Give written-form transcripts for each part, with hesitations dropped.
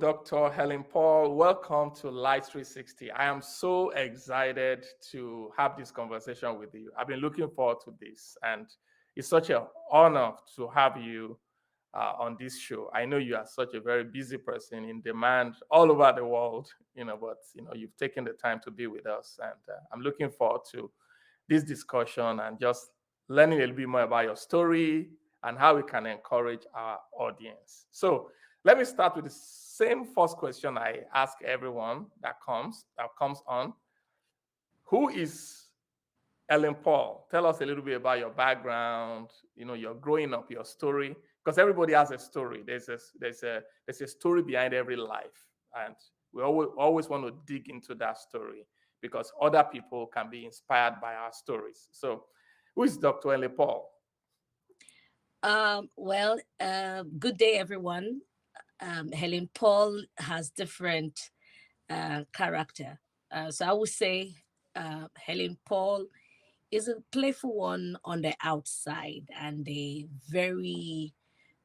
Dr. Helen Paul. Welcome to Lights360. I am so excited to have this conversation with you. I've been looking forward to this, and it's such an honor to have you on this show. I know you are such a very busy person in demand all over the world, but you've taken the time to be with us, and I'm looking forward to this discussion and just learning a little bit more about your story and how we can encourage our audience. So let me start with the same first question I ask everyone that comes on. Who is Helen Paul? Tell us a little bit about your background, your growing up, your story, because everybody has a story. There's a story behind every life, and we always want to dig into that story because other people can be inspired by our stories. So, who is Dr. Helen Paul? Good day, everyone. Helen Paul has different character. So I would say Helen Paul is a playful one on the outside and a very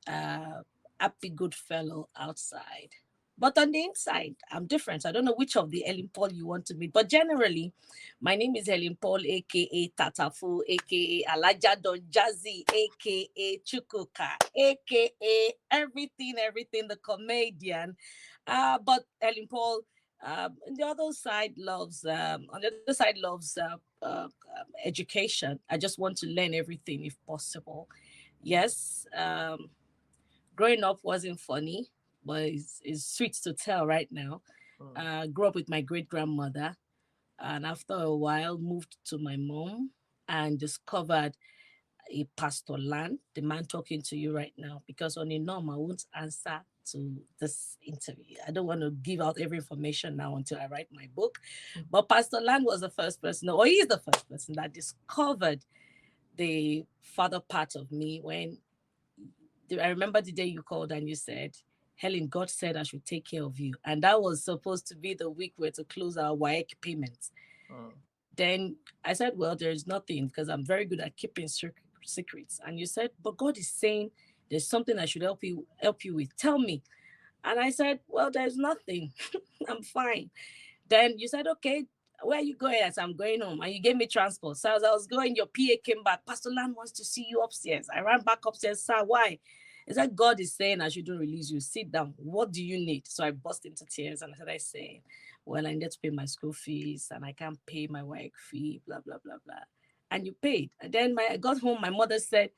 happy, good fellow outside. But on the inside, I'm different. I don't know which of the Helen Paul you want to meet. But generally, my name is Helen Paul, aka Tatafu, aka Alaja Don Jazzy, aka Chukuka, aka everything, the comedian. But Helen Paul, on the other side loves education. I just want to learn everything if possible. Yes, growing up wasn't funny, but it's sweet to tell right now. Grew up with my great grandmother, and after a while, moved to my mom and discovered a pastor land, the man talking to you right now, because on a norm, I won't answer to this interview. I don't want to give out every information now until I write my book. But Pastor Land was the first person, or he is the first person that discovered the father part of me when I remember the day you called and you said, Helen, God said I should take care of you. And that was supposed to be the week where to close our WAEC payments. Then I said, well, there is nothing because I'm very good at keeping secrets. And you said, but God is saying there's something I should help you with. Tell me. And I said, well, there's nothing. I'm fine. Then you said, okay, where are you going? I said, I'm going home. And you gave me transport. So as I was going, your PA came back. Pastor Lam wants to see you upstairs. I ran back upstairs. Sir, why? He said, God is saying I shouldn't release you. Sit down. What do you need? So I burst into tears and I said, well, I need to pay my school fees and I can't pay my work fee, blah, blah, blah, blah. And you paid. And then I got home. My mother said,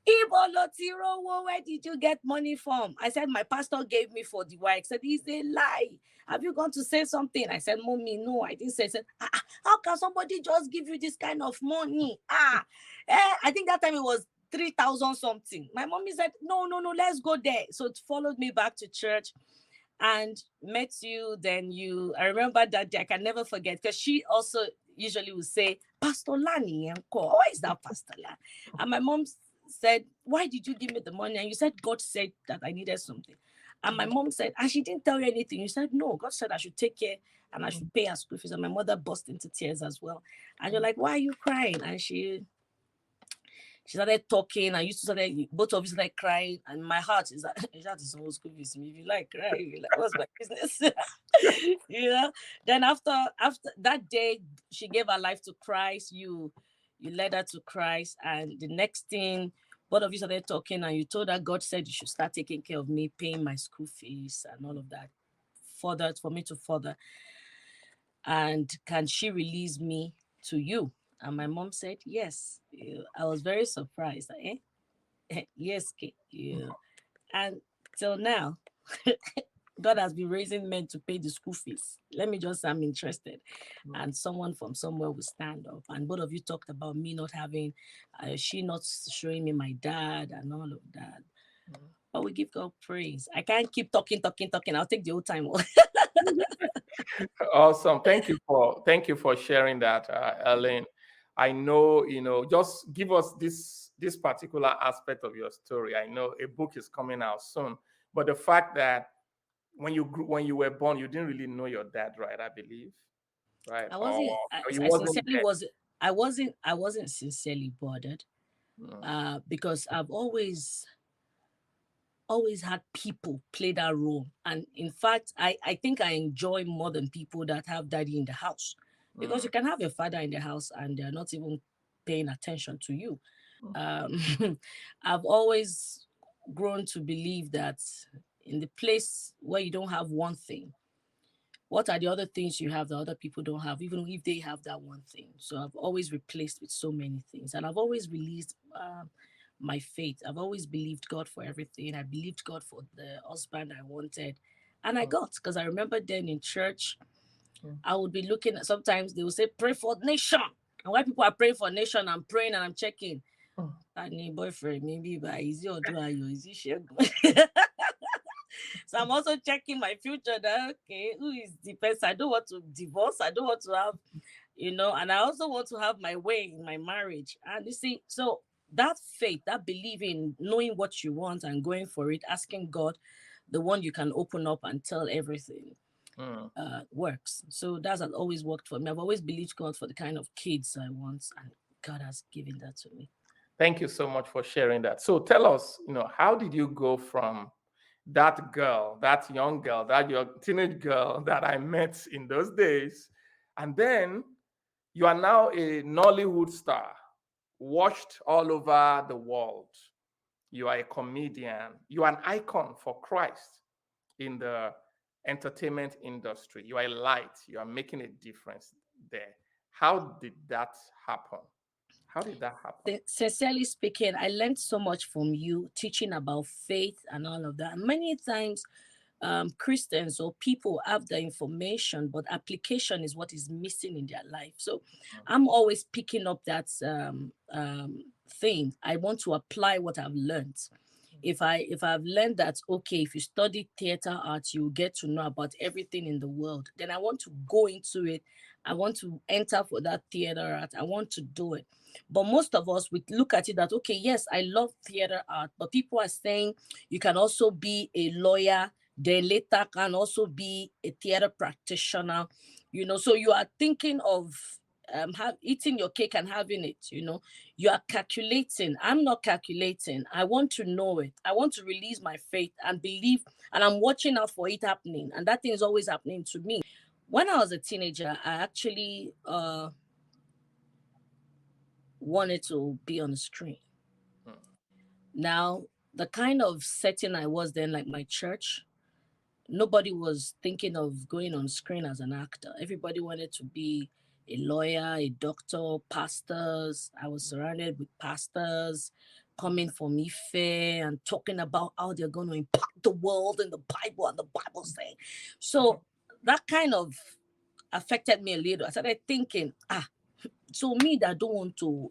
where did you get money from? I said, my pastor gave me for the wife. Said, it's a lie. Have you gone to say something? I said, Mommy, no, I didn't say. Said, how can somebody just give you this kind of money? I think that time it was 3,000 something. My mommy said, no, let's go there. So it followed me back to church and met you. Then I remember that day. I can never forget because she also usually would say, Pastor Lani, why is that Pastor Lani? And my mom said, why did you give me the money? And you said, God said that I needed something. And my mom said, and she didn't tell you anything. You said, no, God said I should take care and I should pay her school fees. And my mother burst into tears as well. And you're like, why are you crying? And she started talking. I used to both of us started crying. And my heart is that is all school fees. If you like crying, you like, what's my business? Then after that day, she gave her life to Christ. You led her to Christ. And the next thing, both of you started talking and you told her God said you should start taking care of me, paying my school fees and all of that for me to further. And can she release me to you? And my mom said, yes. I was very surprised. Yes, Kate. And till now, God has been raising men to pay the school fees. Let me just say I'm interested. And someone from somewhere will stand up. And both of you talked about me not having, she not showing me my dad and all of that. But we give God praise. I can't keep talking. I'll take the whole time. Awesome. Thank you for sharing that, Ellen. I know, just give us this particular aspect of your story. I know a book is coming out soon, but the fact that when you were born, you didn't really know your dad, right? I believe, right? I wasn't. I wasn't sincerely bothered, because I've always always had people play that role. And in fact, I think I enjoy more than people that have daddy in the house. Because you Mm, can have your father in the house and they're not even paying attention to you. mm, I've always grown to believe that in the place where you don't have one thing, what are the other things you have that other people don't have, even if they have that one thing? So I've always replaced with so many things, and I've always released my faith. I've always believed God for everything. I believed God for the husband I wanted, and I mm, got, because I remember then in church, mm, I would be looking at, sometimes they would say, pray for nation. And while people are praying for nation, I'm praying and I'm checking. mm. I need boyfriend, maybe by is he or do I, is he share? So I'm also checking my future that, okay, who is the person? I don't want to divorce. I don't want to have, and I also want to have my way in my marriage. And you see, so that faith, that believing, knowing what you want and going for it, asking God, the one you can open up and tell everything, Mm. works. So that's has always worked for me. I've always believed God for the kind of kids I want, and God has given that to me. Thank you so much for sharing that. So tell us, how did you go from that girl, that young girl, that your teenage girl that I met in those days, and then you are now a Nollywood star, watched all over the world. You are a comedian. You are an icon for Christ in the entertainment industry. You are a light. You are making a difference there. How did that happen? How did that happen? Sincerely speaking, I learned so much from you teaching about faith and all of that. Many times, Christians or people have the information, but application is what is missing in their life. So I'm always picking up that thing. I want to apply what I've learned. If I've learned that, okay, if you study theater art, you get to know about everything in the world, then I want to go into it. I want to enter for that theater art. I want to do it. But most of us, we look at it that, okay, yes, I love theater art, but people are saying you can also be a lawyer, then later can also be a theater practitioner, so you are thinking of eating your cake and having it. You are calculating. I'm not calculating. I want to know it. I want to release my faith and believe, and I'm watching out for it happening, and that thing is always happening to me. When I was a teenager, I actually wanted to be on the screen. Mm, Now, the kind of setting I was then, like my church, nobody was thinking of going on screen as an actor. Everybody wanted to be a lawyer, a doctor, pastors. I was surrounded with pastors coming from Ife and talking about how they're going to impact the world in the Bible and the Bible saying. So that kind of affected me a little. I started thinking, so me that don't want to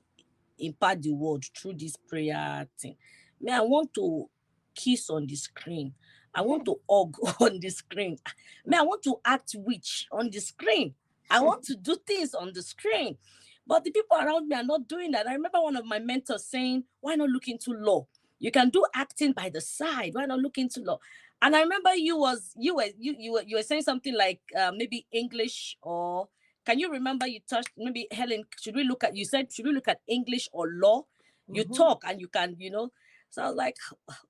impact the world through this prayer thing. Me, I want to kiss on the screen. I want to hug on the screen. Me, I want to act witch on the screen. I want to do things on the screen. But the people around me are not doing that. I remember one of my mentors saying, why not look into law? You can do acting by the side. Why not look into law? And I remember you were saying something like maybe English, or can you remember you touched maybe Helen? You said should we look at English or law? You mhm. talk and you can. So I was like,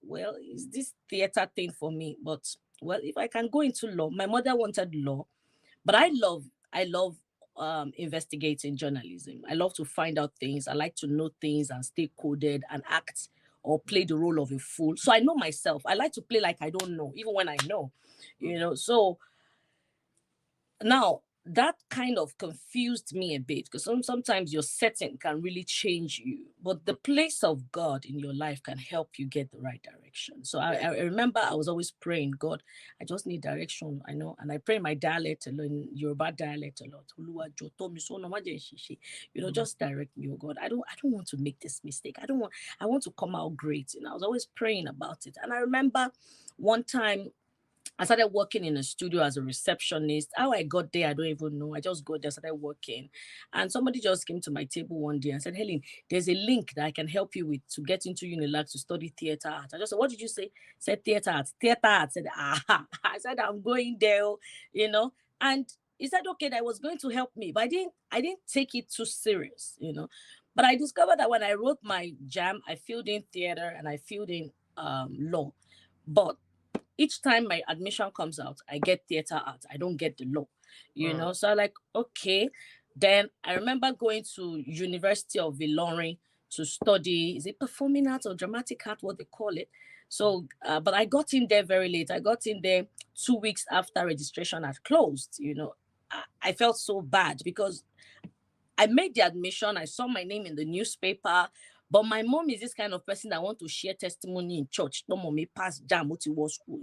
well, is this theater thing for me? But well, if I can go into law, my mother wanted law, but I love investigating journalism. I love to find out things. I like to know things and stay coded and act or play the role of a fool. So I know myself. I like to play like I don't know, even when I know. So now, that kind of confused me a bit because sometimes your setting can really change you, but the place of God in your life can help you get the right direction. So I remember I was always praying, God, I just need direction. I know, and I pray my dialect a lot, in Yoruba dialect a lot. Just direct me, oh God. I don't want to make this mistake. I want to come out great. I was always praying about it. And I remember one time I started working in a studio as a receptionist. How I got there, I don't even know. I just got there, started working. And somebody just came to my table one day and said, Helen, there's a link that I can help you with to get into Unilag to study theater art. I just said, what did you say? Said theater art. Theater art. I said, I said, I'm going there, you know. And he said, okay, that was going to help me. But I didn't take it too serious. But I discovered that when I wrote my jam, I filled in theater and I filled in law. But each time my admission comes out, I get theater art. I don't get the law, Mm. So I'm like, okay. Then I remember going to University of Ilorin to study, is it performing arts or dramatic art, what they call it. So, but I got in there very late. I got in there 2 weeks after registration had closed. I felt so bad because I made the admission. I saw my name in the newspaper. But my mom is this kind of person that want to share testimony in church. No mommy pass jam what was school.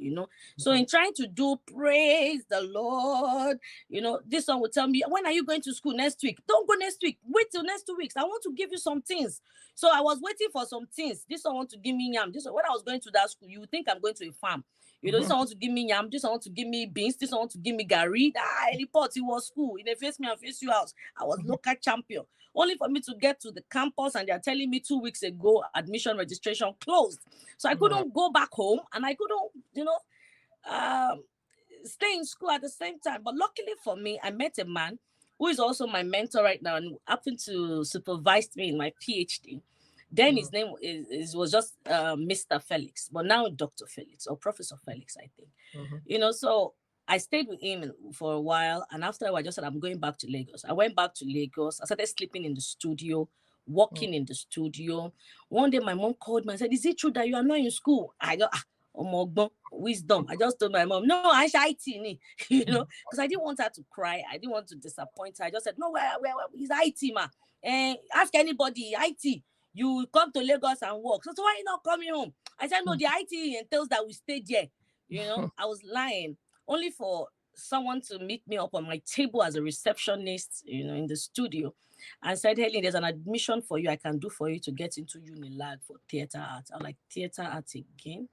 So in trying to do praise the Lord, this one will tell me, when are you going to school next week? Don't go next week. Wait till next 2 weeks. I want to give you some things. So I was waiting for some things. This one want to give me yam. This one, when I was going to that school, you would think I'm going to a farm. This one want to give me yam. This one want to give me beans. This one want to give me gari. I report it was school. They face me and face you house. I was local champion. Only for me to get to the campus and they're telling me 2 weeks ago admission registration closed. So I couldn't go back home and I couldn't, stay in school at the same time. But luckily for me, I met a man who is also my mentor right now and happened to supervise me in my PhD. Then his name was just Mr. Felix, but now Dr. Felix or Professor Felix, I think. So I stayed with him for a while, and after I just said, I'm going back to Lagos. I went back to Lagos. I started sleeping in the studio, working in the studio. One day, my mom called me and said, "Is it true that you are not in school?" I go, wisdom. I just told my mom, "No, I should IT, because I didn't want her to cry. I didn't want to disappoint her. I just said, "No, where is IT, ma? Ask anybody, IT. You come to Lagos and work. So why are you not coming home?" I said, "No, the IT entails that we stay there." I was lying, only for someone to meet me up on my table as a receptionist, in the studio, and said, "Helen, there's an admission for you I can do for you to get into Unilag for theater art." I'm like, "Theater art again?"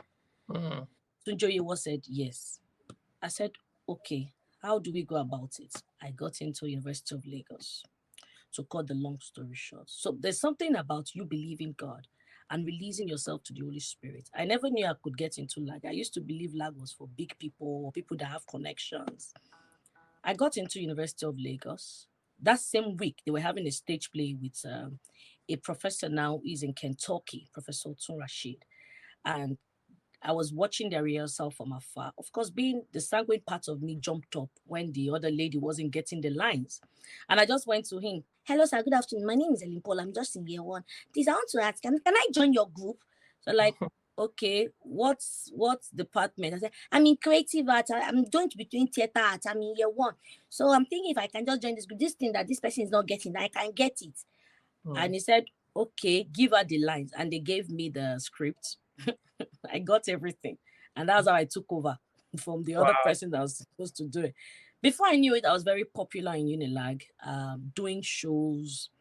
Tunjoyewo said, "Yes." I said, "Okay, how do we go about it?" I got into University of Lagos. To cut the long story short. So there's something about you believing God and releasing yourself to the Holy Spirit. I never knew I could get into lag. I used to believe lag was for big people or people that have connections. I got into University of Lagos. That same week, they were having a stage play with a professor now who is in Kentucky, Professor Tun Rashid. And I was watching the rehearsal from afar. Of course, being the sanguine part of me jumped up when the other lady wasn't getting the lines. And I just went to him. "Hello, sir. Good afternoon. My name is Helen Paul. I'm just in year one. Please, I want to ask, can I join your group?" So like, "Okay, what's department?" I said, "I'm in creative art. I'm going to be doing theater art. I'm in year one. So I'm thinking if I can just join this group, this thing that this person is not getting, I can get it." And he said, "Okay, give her the lines." And they gave me the script. I got everything. And that's how I took over from the other Wow. person that was supposed to do it. Before I knew it, I was very popular in Unilag, doing shows.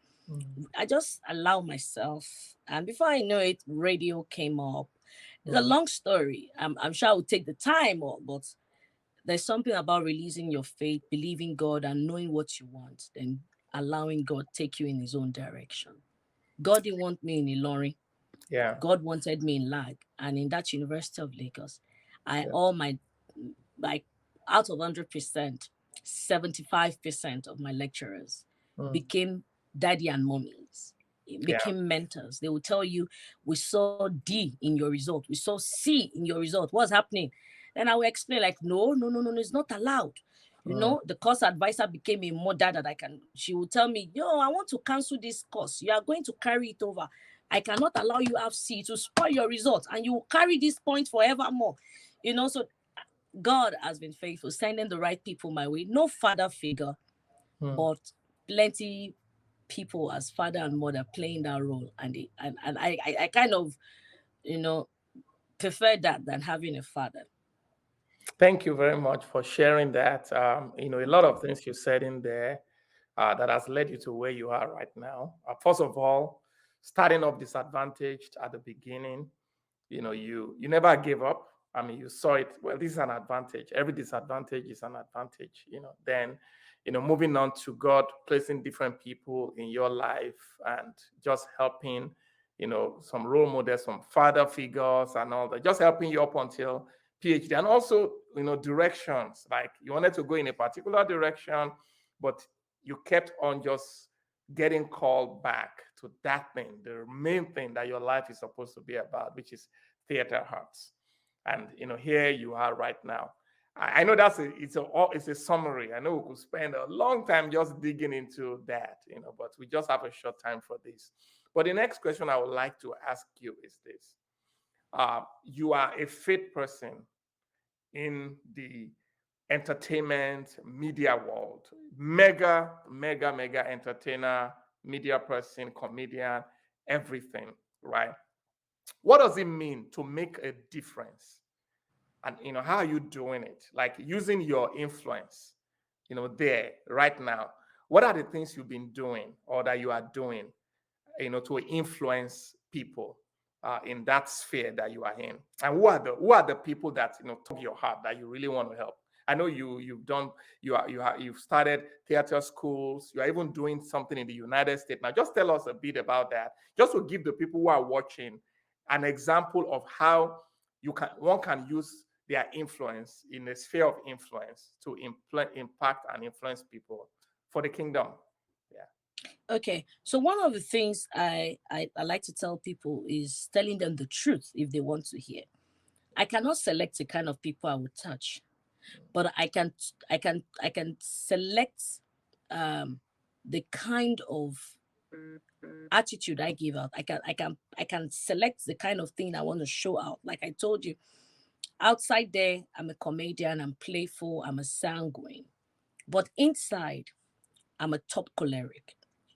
I just allow myself. And before I know it, radio came up. It's a long story. I'm sure I would take the time, but there's something about releasing your faith, believing God, and knowing what you want, then allowing God take you in his own direction. God didn't want me in Ilorin. Yeah. God wanted me in Lag, and in that University of Lagos, I Yeah. all my like out of 100%, 75% of my lecturers became daddy and mommies. It Yeah. became mentors. They will tell you, "We saw D in your result. We saw C in your result. What's happening?" Then I will explain, like, "No, no, no, no, no, it's not allowed." The course advisor became a mother that she will tell me, "Yo, I want to cancel this course. You are going to carry it over. I cannot allow you have C to spoil your results, and you will carry this point forevermore." So God has been faithful, sending the right people my way. No father figure, but plenty people as father and mother playing that role. And I kind of, you know, prefer that than having a father. Thank you very much for sharing that. A lot of things you said in there that has led you to where you are right now. First of all, starting off disadvantaged at the beginning, you never gave up. I mean, you saw it. Well, this is an advantage. Every disadvantage is an advantage. Then, moving on to God placing different people in your life and just helping, some role models, some father figures, and all that, just helping you up until PhD, and also, directions. Like you wanted to go in a particular direction, but you kept on just getting called back to that thing, the main thing that your life is supposed to be about, which is theater arts. And here you are right now. I know it's a summary. I know we could spend a long time just digging into that, but we just have a short time for this. But the next question I would like to ask you is this. You are a fit person in the entertainment media world, mega, mega, mega entertainer, media person, comedian, everything, right? What does it mean to make a difference? And how are you doing it? Like using your influence, there right now. What are the things you've been doing or that you are doing, to influence people in that sphere that you are in? And who are the people that tug your heart that you really want to help? I know you've started theater schools. You are even doing something in the United States. Now, just tell us a bit about that, just to give the people who are watching an example of how one can use their influence in a sphere of influence to impact and influence people for the kingdom. Yeah. Okay, so one of the things I like to tell people is telling them the truth if they want to hear. I cannot select the kind of people I would touch, but I can select the kind of attitude I give out. I can select the kind of thing I want to show out. Like I told you, outside there, I'm a comedian, I'm playful, I'm a sanguine. But inside, I'm a top choleric.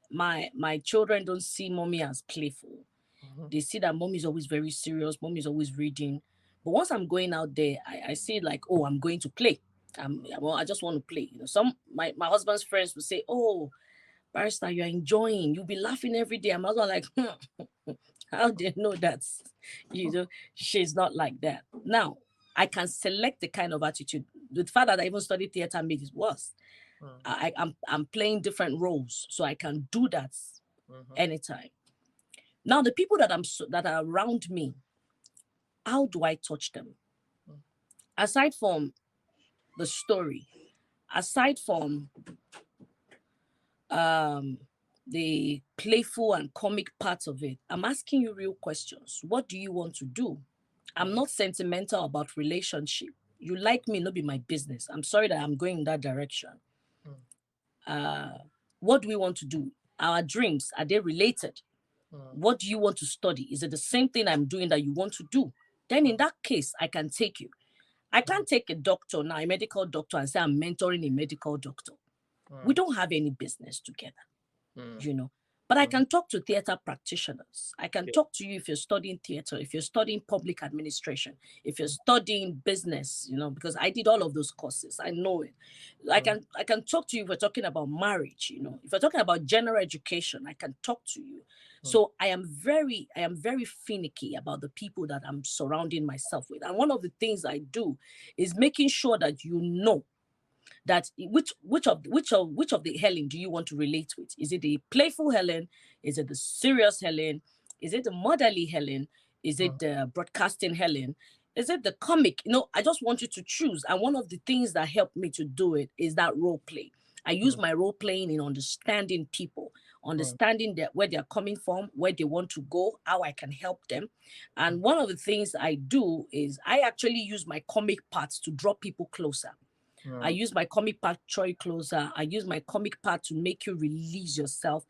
My children don't see mommy as playful. They see that mommy is always very serious, mommy is always reading. But once I'm going out there, I see like, oh, I'm going to play. I just want to play. My husband's friends will say, oh, Barrister, you're enjoying. You'll be laughing every day. I'm also like, how do you know that? She's not like that. Now, I can select the kind of attitude. The fact that I even studied theater made it worse. I'm playing different roles, so I can do that anytime. Now, the people that are around me, how do I touch them? Aside from the story, aside from the playful and comic part of it, I'm asking you real questions. What do you want to do? I'm not sentimental about relationship. You like me, not be my business. I'm sorry that I'm going in that direction. What do we want to do? Our dreams, are they related? What do you want to study? Is it the same thing I'm doing that you want to do? Then in that case, I can take you. I can't take a doctor now, a medical doctor, and say I'm mentoring a medical doctor. We don't have any business together, But I can talk to theater practitioners. I can talk to you if you're studying theater, if you're studying public administration, if you're studying business, because I did all of those courses. I know it. I can talk to you if we're talking about marriage, If we're talking about general education, I can talk to you. So I am very finicky about the people that I'm surrounding myself with. And one of the things I do is making sure that that which of the Helen do you want to relate with? Is it the playful Helen? Is it the serious Helen? Is it the motherly Helen? Is it the broadcasting Helen? Is it the comic? I just want you to choose. And one of the things that helped me to do it is that role play. I use my role playing in understanding people, understanding where they're coming from, where they want to go, how I can help them. And one of the things I do is I actually use my comic parts to draw people closer. I use my comic part Troy closer. I use my comic part to make you release yourself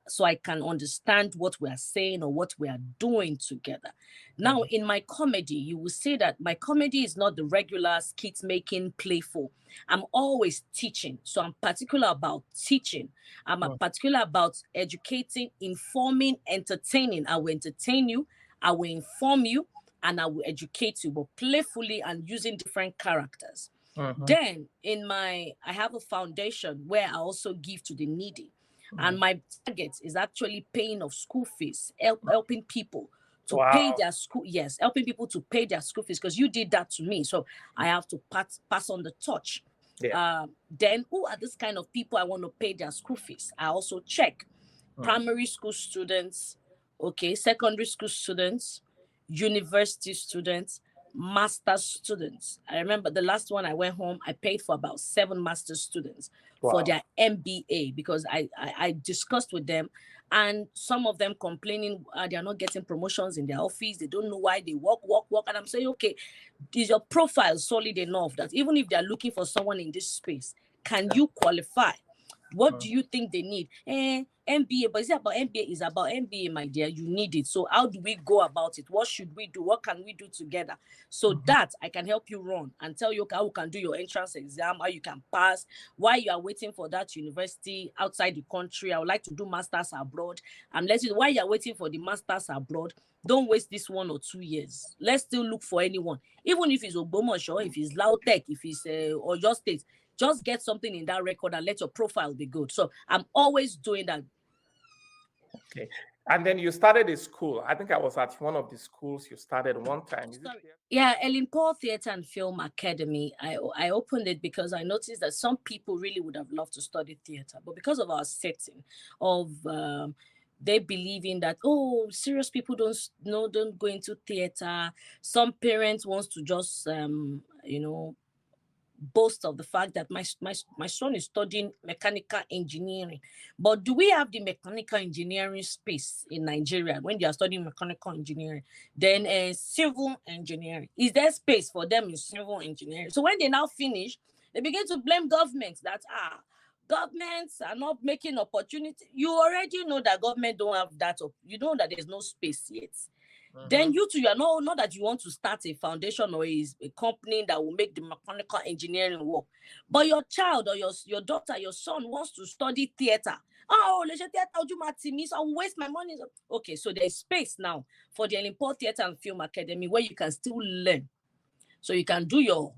so I can understand what we are saying or what we are doing together. Now, in my comedy, you will see that my comedy is not the regular skit making playful. I'm always teaching. So I'm particular about teaching. I'm particular about educating, informing, entertaining. I will entertain you. I will inform you and I will educate you, but playfully and using different characters. Then I have a foundation where I also give to the needy. And my target is actually paying of school fees, helping people to pay their school. Yes, helping people to pay their school fees because you did that to me. So I have to pass on the torch. Yeah. Then who are this kind of people I want to pay their school fees? I also check primary school students, secondary school students, university students, master's students. I remember the last one I went home, I paid for about 7 master's students for Wow. their MBA, because I discussed with them, and some of them complaining they are not getting promotions in their office. They don't know why. They work. And I'm saying, okay, is your profile solid enough that even if they're looking for someone in this space, can you qualify? What do you think they need? MBA, but is it about MBA? Is about MBA, my dear. You need it. So how do we go about it? What should we do? What can we do together? So that I can help you run and tell you how you can do your entrance exam, how you can pass, why you are waiting for that university outside the country. I would like to do masters abroad. And let's you, while you're waiting for the masters abroad, don't waste this 1 or 2 years. Let's still look for anyone, even if it's Ogbomoso, if it's Lautech, if it's or your state. Just get something in that record and let your profile be good. So I'm always doing that. Okay. And then you started a school. I think I was at one of the schools you started one time. Yeah, Helen Paul Theatre and Film Academy. I opened it because I noticed that some people really would have loved to study theatre, but because of our setting of they believe in that, oh, serious people don't go into theatre. Some parents wants to just boast of the fact that my son is studying mechanical engineering. But do we have the mechanical engineering space in Nigeria when they are studying mechanical engineering? Then civil engineering. Is there space for them in civil engineering? So when they now finish, they begin to blame government that governments are not making opportunity. You already know that government don't have that. You know that there's no space yet. Then you too, you are not that you want to start a foundation or a company that will make the mechanical engineering work, but your child or your daughter, your son wants to study theater. Oh, let's theater, so I will waste my money. Okay, so there's space now for the Helen Paul Theatre and Film Academy where you can still learn. So you can do your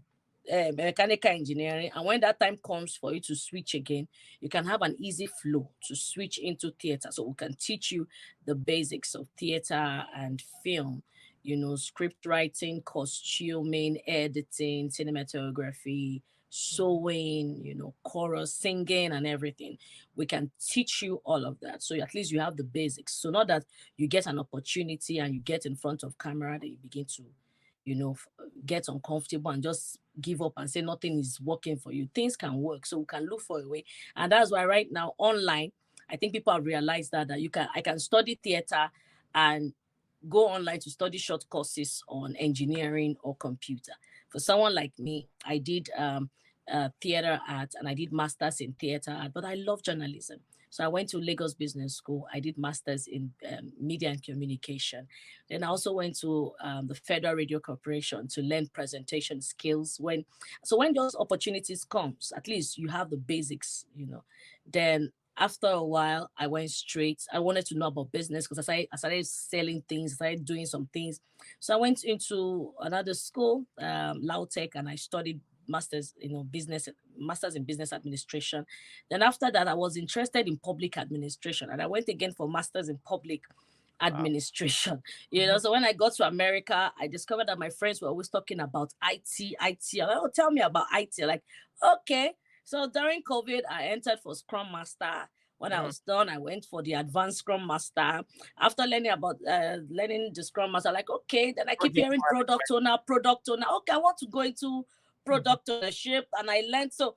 mechanical engineering, and when that time comes for you to switch again, you can have an easy flow to switch into theater. So we can teach you the basics of theater and film, script writing, costuming, editing, cinematography, sewing, chorus, singing, and everything. We can teach you all of that. So at least you have the basics. So not that you get an opportunity and you get in front of camera that you begin to get uncomfortable and just give up and say nothing is working for you. Things can work, so we can look for a way. And that's why right now online, I think people have realized that I can study theater and go online to study short courses on engineering or computer. For someone like me, I did theater art and I did masters in theater art, but I love journalism. So I went to Lagos Business School. I did masters in media and communication. Then I also went to the Federal Radio Corporation to learn presentation skills. When those opportunities comes, at least you have the basics. Then after a while, I went straight. I wanted to know about business because I started selling things, I started doing some things. So I went into another school, Lautech, and I studied masters in business administration. Then after that, I was interested in public administration, and I went again for masters in public administration. So when I got to America, I discovered that my friends were always talking about IT. Oh, tell me about IT. Like, okay. So during COVID, I entered for Scrum Master. When I was done, I went for the Advanced Scrum Master. After learning the Scrum Master, like, okay, then I keep hearing product owner. Okay, I want to go into product ownership, and I learned. So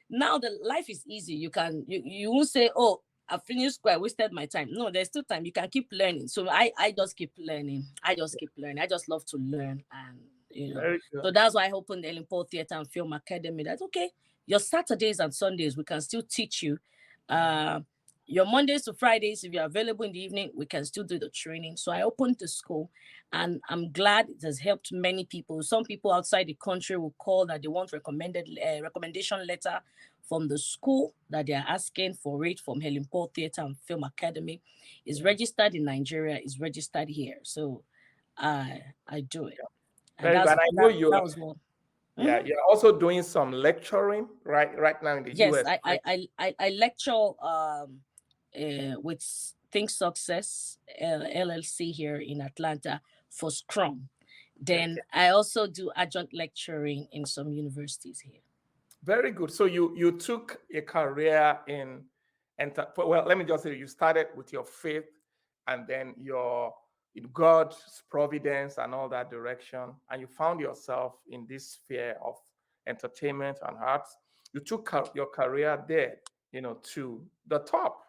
now the life is easy. You won't say, oh, I finished school, I wasted my time. No, there's still time. You can keep learning. So I just keep learning. I just love to learn. And so that's why I opened the Helen Paul Theatre and Film Academy. That's okay. Your Saturdays and Sundays, we can still teach you. Your Mondays to Fridays, if you're available in the evening, we can still do the training. So I opened the school, and I'm glad it has helped many people. Some people outside the country will call that they want recommendation letter from the school that they are asking for it from Helen Paul Theatre and Film Academy. Is registered in Nigeria, is registered here. So I do it. Very good. I know you. That was one. Yeah, you're also doing some lecturing right now in the yes, US. I lecture with Think Success LLC here in Atlanta for Scrum. Then I also do adjunct lecturing in some universities here. Very good. So you took a career in, well, let me just say you started with your faith, and then your in God's providence and all that direction, and you found yourself in this sphere of entertainment and arts. You took your career there, to the top,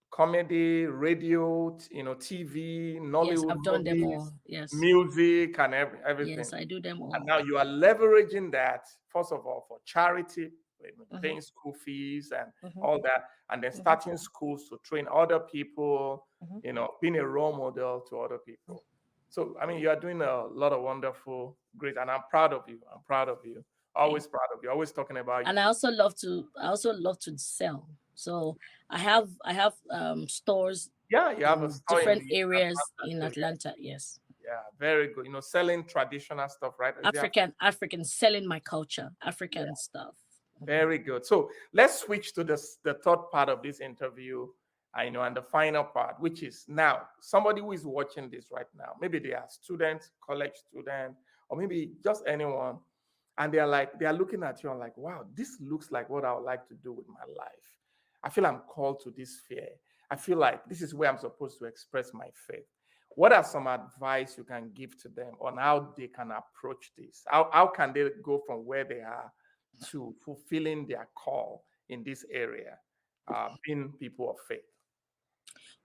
comedy, radio, TV, Yes, Nollywood I've done them movies, all. Yes. music, and everything. Yes, I do them And all. now you are leveraging that, first of all, for charity, Mm-hmm, paying school fees and mm-hmm, all that, and then mm-hmm, starting schools to train other people, mm-hmm. being a role model to other people. So, I mean, you are doing a lot of wonderful, great, and I'm proud of you. I'm proud of you. Thank Always proud of you. Always talking about you. And I also love to sell. So I have stores Yeah, you have a in store in different the areas Atlanta in too. Atlanta. Yes. Yeah, very good. Selling traditional stuff, right? Is there? African selling my culture, African Yeah, stuff. Mhm. very good. So let's switch to the third part of this interview. I know, and the final part, which is now somebody who is watching this right now. Maybe they are students, college student, or maybe just anyone, and they are looking at you and like, wow, this looks like what I would like to do with my life. I feel I'm called to this sphere. I feel like this is where I'm supposed to express my faith. What are some advice you can give to them on how they can approach this? How can they go from where they are to fulfilling their call in this area, being people of faith?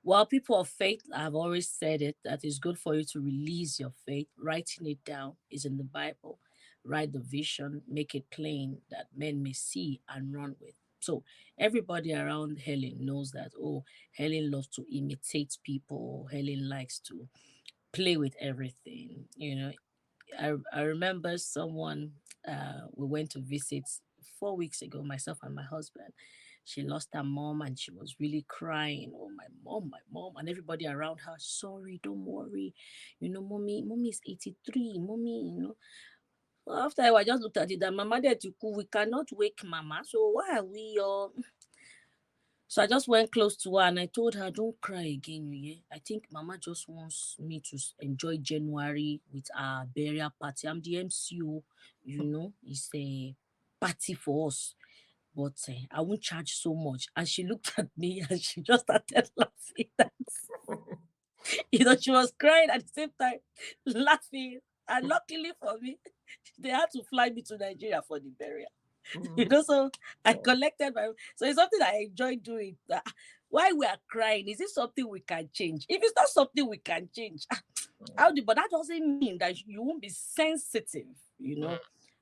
Well, people of faith, I've always said it that it's good for you to release your faith. Writing it down is in the Bible. Write the vision, make it plain that men may see and run with. So everybody around Helen knows that, oh, Helen loves to imitate people. Helen likes to play with everything. I remember someone we went to visit 4 weeks ago, myself and my husband. She lost her mom and she was really crying. Oh, my mom, and everybody around her. Sorry, don't worry. Mommy is 83. Mommy. Well, after I just looked at it, that Mama dead to cool. We cannot wake Mama. So why are we So I just went close to her and I told her, don't cry again, yeah. I think Mama just wants me to enjoy January with our burial party. I'm the MCO, it's a party for us. But I won't charge so much. And she looked at me and she just started laughing. She was crying at the same time, laughing. And luckily for me, they had to fly me to Nigeria for the burial. Mhm. So I Yeah. collected my. So it's something I enjoy doing. Why we are crying? Is it something we can change? If it's not something we can change, but that doesn't mean that you won't be sensitive. You Mm. know,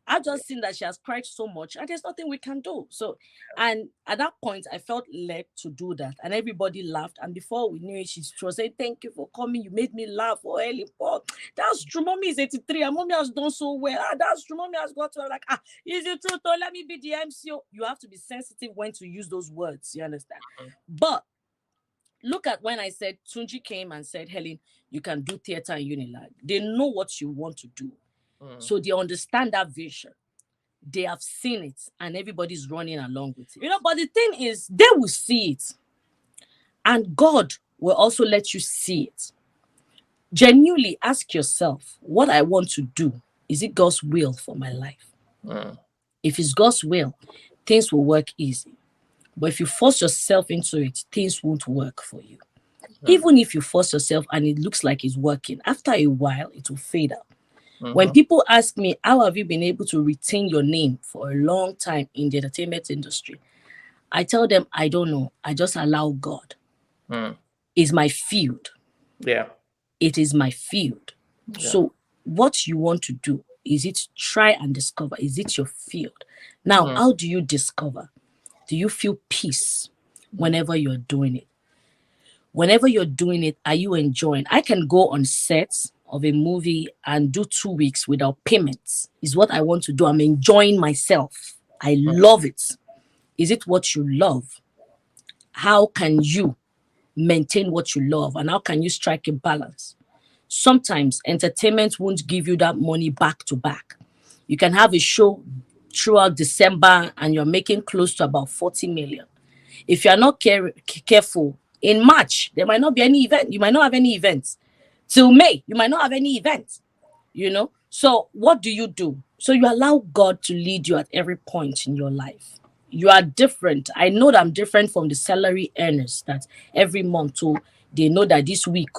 I've just seen that she has cried so much, and there's nothing we can do. So, and at that point, I felt led to do that, and everybody laughed. And before we knew it, she was saying, "Thank you for coming. You made me laugh." Oh, Helen Paul, that's true. Mommy is 83, and mommy has done so well. That's true. Mommy has got to like, is it true? Let me be the MCO. You have to be sensitive when to use those words. You understand? But look at when I said Tunji came and said, Helen, you can do theater in Unilag. They know what you want to do. Mm. So they understand that vision. They have seen it and everybody's running along with it. But the thing is, they will see it. And God will also let you see it. Genuinely ask yourself, what I want to do, is it God's will for my life? Mm. If it's God's will, things will work easy. But if you force yourself into it, things won't work for you. Mm. Even if you force yourself and it looks like it's working, after a while, it will fade out. When Mhm. people ask me, how have you been able to retain your name for a long time in the entertainment industry? I tell them, I don't know. I just allow God. Mm. It's my field. Yeah. It is my field. Yeah. So, what you want to do, is it try and discover? Is it your field? Now, Mm. how do you discover? Do you feel peace whenever you're doing it? Whenever you're doing it, are you enjoying? I can go on sets of a movie and do 2 weeks without payments. Is what I want to do. I'm enjoying myself. I Mm. love it. Is it what you love? How can you maintain what you love? And how can you strike a balance? Sometimes entertainment won't give you that money back to back. You can have a show throughout December and you're making close to about 40 million. If you are not careful, in March, there might not be any event. You might not have any events. Till May, you might not have any events. So what do? So you allow God to lead you at every point in your life. You are different. I know that I'm different from the salary earners that every month to They know that this week,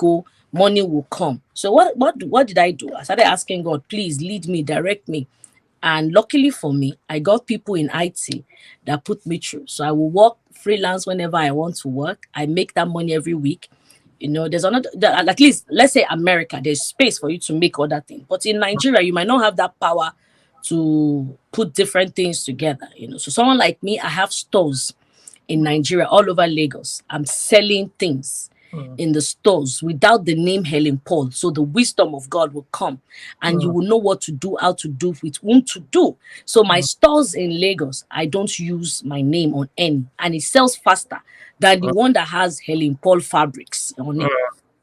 money will come. So what did I do? I started asking God, please lead me, direct me. And luckily for me, I got people in IT that put me through. So I will work freelance whenever I want to work. I make that money every week. There's another, at least, let's say America, there's space for you to make other things. But in Nigeria, you might not have that power to put different things together. So someone like me, I have stores in Nigeria, all over Lagos. I'm selling things in the stores without the name Helen Paul. So the wisdom of God will come and you will know what to do, how to do, with whom to do. So my stores in Lagos, I don't use my name on any, and it sells faster than the one that has Helen Paul fabrics on it.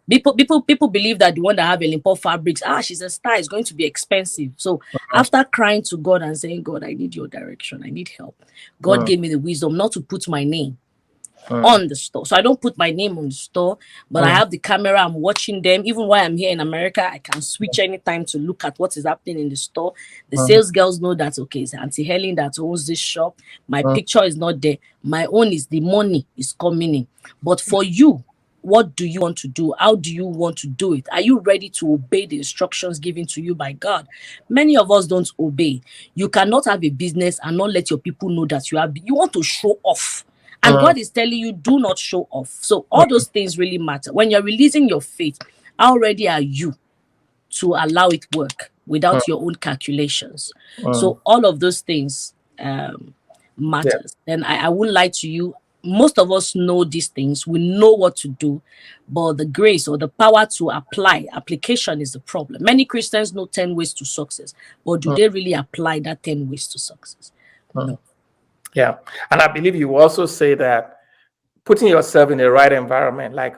People believe that the one that have Helen Paul fabrics, she's a star, is going to be expensive. So after crying to God and saying, God, I need your direction, I need help, God gave me the wisdom not to put my name on the store. So I don't put my name on the store, but I have the camera, I'm watching them. Even while I'm here in America, I can switch anytime to look at what is happening in the store. The sales girls know that, okay, it's Auntie Helen that owns this shop. My picture is not there. My own is the money is coming in. But for you, what do you want to do? How do you want to do it? Are you ready to obey the instructions given to you by God? Many of us don't obey. You cannot have a business and not let your people know that you want to show off. And God is telling you, do not show off. So all those things really matter. When you're releasing your faith, how ready are you to allow it work without your own calculations? So all of those things matters. And I wouldn't lie to you. Most of us know these things. We know what to do, but the grace or the power to application is the problem. Many Christians know 10 ways to success, but do they really apply that 10 ways to success? No. Yeah. And I believe you also say that putting yourself in the right environment, like,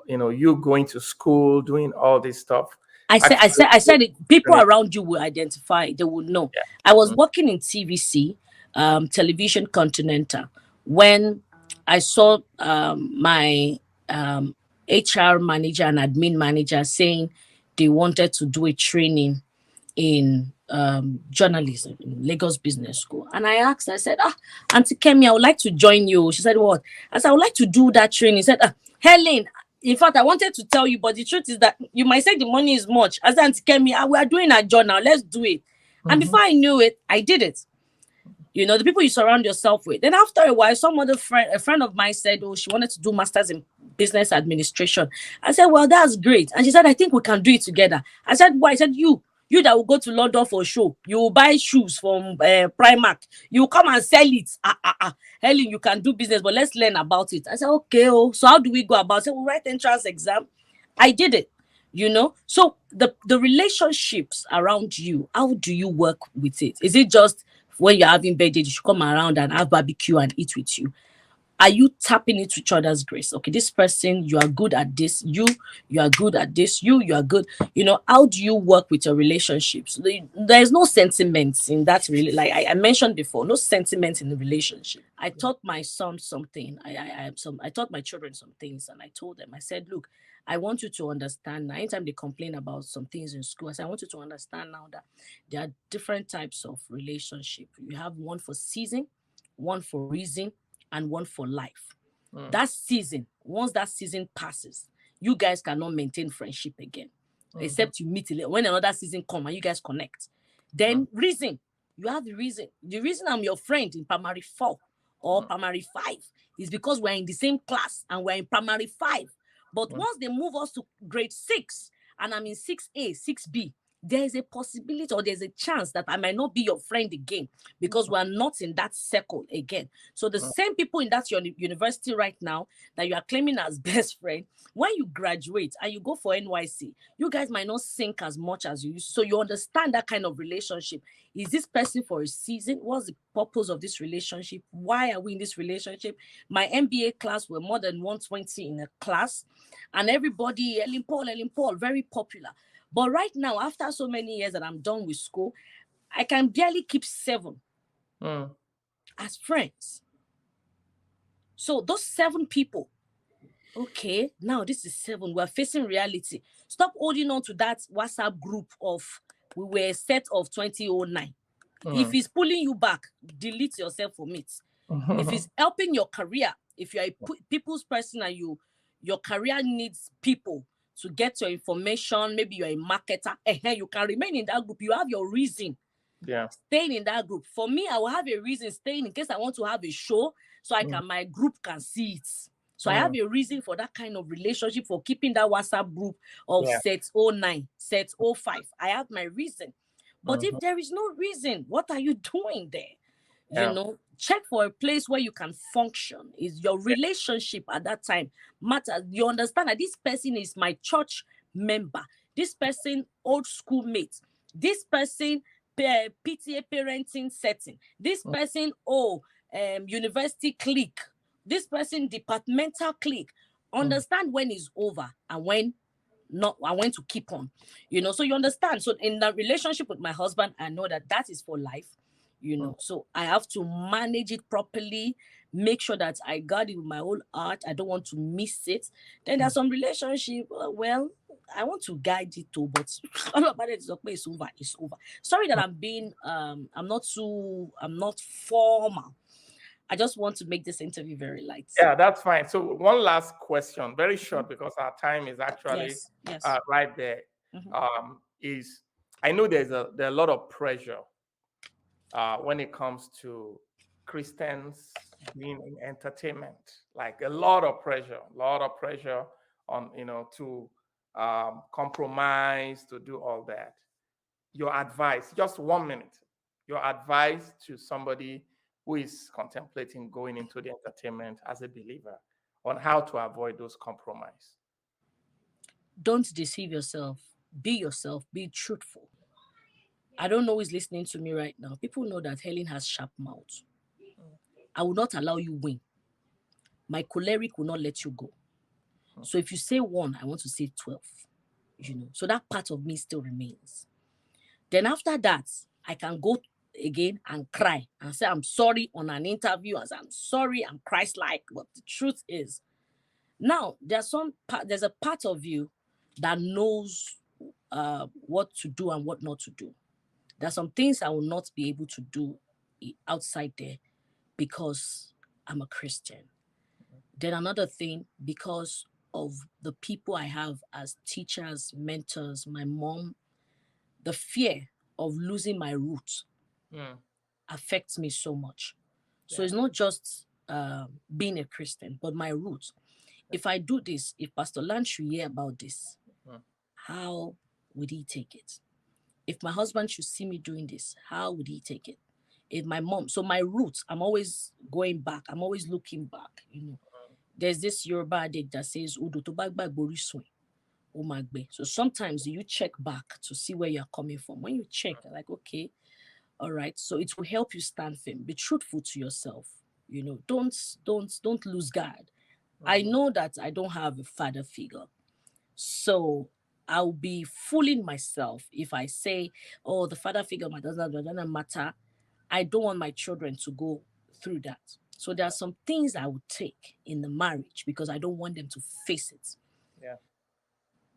you going to school, doing all this stuff. I said it. People around you will identify. They will know. Yeah. I was working in TVC, Television Continental, when I saw my HR manager and admin manager saying they wanted to do a training in journalism in Lagos Business School. And I asked, I said, Auntie Kemi, I would like to join you. She said, what? I said, I would like to do that training. She said, Helen, in fact, I wanted to tell you, but the truth is that you might say the money is much. I said, Auntie Kemi, we are doing a journal. Let's do it. And before I knew it, I did it. The people you surround yourself with. Then after a while, a friend of mine said, she wanted to do masters in business administration. I said, well, that's great. And she said, I think we can do it together. I said, why? I said, you that will go to London for a show, you will buy shoes from Primark, you will come and sell it. Helen, you can do business, but let's learn about it. I said, okay. So how do we go about it? We'll write entrance exam. I did it. So the relationships around you, how do you work with it? Is it just when you're having birthday, you should come around and have barbecue and eat with you? Are you tapping into each other's grace? Okay, this person, you are good at this. You are good at this. You are good. How do you work with your relationships? There's no sentiments in that, really. Like I mentioned before, no sentiments in the relationship. I taught my son something. I taught my children some things, and I told them, I said, look, I want you to understand now. Anytime they complain about some things in school, I said, I want you to understand now that there are different types of relationship. You have one for season, one for reason, and one for life. That season, once that season passes, you guys cannot maintain friendship again, except you meet when another season comes and you guys connect. Then reason, you have the reason. The reason I'm your friend in primary 4 or primary 5 is because we're in the same class and we're in primary 5. But once they move us to grade 6 and I'm in 6A, 6B, there is a possibility or there's a chance that I might not be your friend again because we're not in that circle again. So the same people in that university right now that you are claiming as best friend, when you graduate and you go for NYC, you guys might not sync as much as you used to. So you understand that kind of relationship. Is this person for a season? What's the purpose of this relationship? Why are we in this relationship? My MBA class were more than 120 in a class, and everybody, Helen Paul, very popular. But right now, after so many years that I'm done with school, I can barely keep 7 as friends. So those 7 people, okay, now this is 7. We're facing reality. Stop holding on to that WhatsApp group of we were a set of 2009. If it's pulling you back, delete yourself from it. If it's helping your career, if you're a people's person and you your career needs people to get your information. Maybe you're a marketer. You can remain in that group. You have your reason Yeah. staying in that group. For me, I will have a reason staying in case I want to have a show, so my group can see it. So I have a reason for that kind of relationship, for keeping that WhatsApp group of set 09, set 05. I have my reason. But if there is no reason, what are you doing there? Check for a place where you can function. Is your relationship at that time matters? You understand that this person is my church member, this person old school mate, this person PTA parenting setting, this person university clique, this person departmental clique. Understand when it's over and when not, I want to keep on, so you understand. So in the relationship with my husband, I know that is for life, so I have to manage it properly, make sure that I got it with my whole heart. I don't want to miss it. Then there's some relationship, well, I want to guide it too, but all about it is okay, it's over. Sorry that I'm not formal. I just want to make this interview very light. Yeah, that's fine. So one last question, very short, because our time is actually right there. Is I know there's a lot of pressure when it comes to Christians being in entertainment, like a lot of pressure on, to compromise, to do all that. Your advice, just 1 minute, your advice to somebody who is contemplating going into the entertainment as a believer on how to avoid those compromise. Don't deceive yourself. Be yourself. Be truthful. I don't know who's listening to me right now. People know that Helen has sharp mouth. I will not allow you win. My choleric will not let you go. So if you say 1, I want to say 12. So that part of me still remains. Then after that, I can go again and cry and say I'm sorry on an interview, as I'm sorry, I'm Christ-like. But the truth is, now there's a part of you that knows what to do and what not to do. There's some things I will not be able to do outside there because I'm a Christian. Then another thing, because of the people I have as teachers, mentors, my mom, the fear of losing my roots affects me so much. So it's not just being a Christian, but my roots. If I do this, if Pastor Land should hear about this, how would he take it? If my husband should see me doing this, how would he take it? If my mom, so my roots, I'm always going back. I'm always looking back. There's this Yoruba adage that says, "Odo to bagba gbori swin, o magbe." So sometimes you check back to see where you're coming from. When you check, like, okay, all right. So it will help you stand firm. Be truthful to yourself. Don't lose guard. I know that I don't have a father figure. So I'll be fooling myself if I say, oh, the father figure doesn't matter. I don't want my children to go through that. So there are some things I would take in the marriage because I don't want them to face it. Yeah.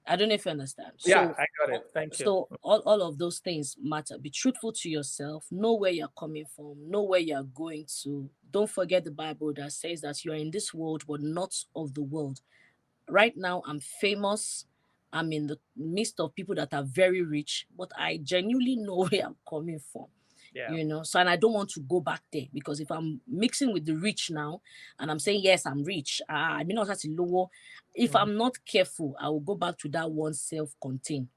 I don't know if you understand. Yeah, I got it. Thank you. So all of those things matter. Be truthful to yourself. Know where you're coming from. Know where you're going to. Don't forget the Bible that says that you are in this world, but not of the world. Right now, I'm famous. I'm in the midst of people that are very rich, but I genuinely know where I'm coming from. Yeah. So, and I don't want to go back there because if I'm mixing with the rich now and I'm saying, yes, I'm rich, I mean, not to lower. If I'm not careful, I will go back to that one self-contained.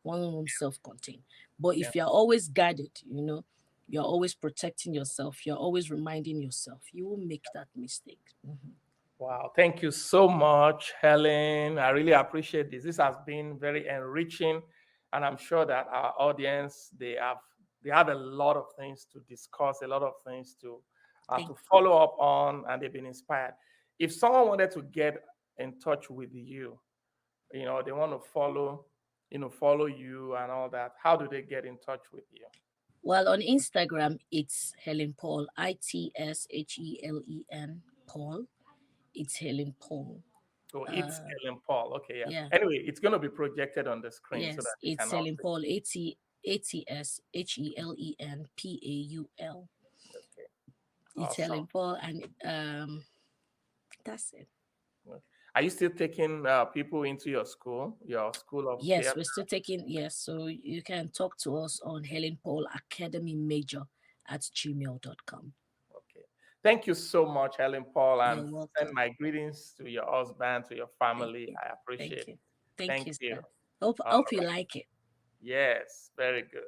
But if you're always guided, you're always protecting yourself, you're always reminding yourself, you will make that mistake. Wow, thank you so much, Helen. I really appreciate this. This has been very enriching, and I'm sure that our audience, they have a lot of things to discuss, a lot of things to follow up on, and they've been inspired. If someone wanted to get in touch with you, they want to follow you and all that, how do they get in touch with you? Well, on Instagram, it's Helen Paul, ITSHELEN Paul. It's Helen Paul. So it's Helen Paul. Okay, yeah. Anyway, it's going to be projected on the screen. Yes, so that it's Helen Paul, ATSHELEN PAUL. Okay. It's Awesome. Helen Paul, and that's it. Are you still taking people into your school of Yes, theater? we're still taking, yes. So you can talk to us on Helen Paul Academy Major at gmail.com. Okay. Thank you so much, Helen Paul, and You're send welcome. my greetings to your husband, to your Thank family. you. I appreciate Thank it. you. Thank Thank you, you. sir. Hope All hope you right. like it. Yes, very good.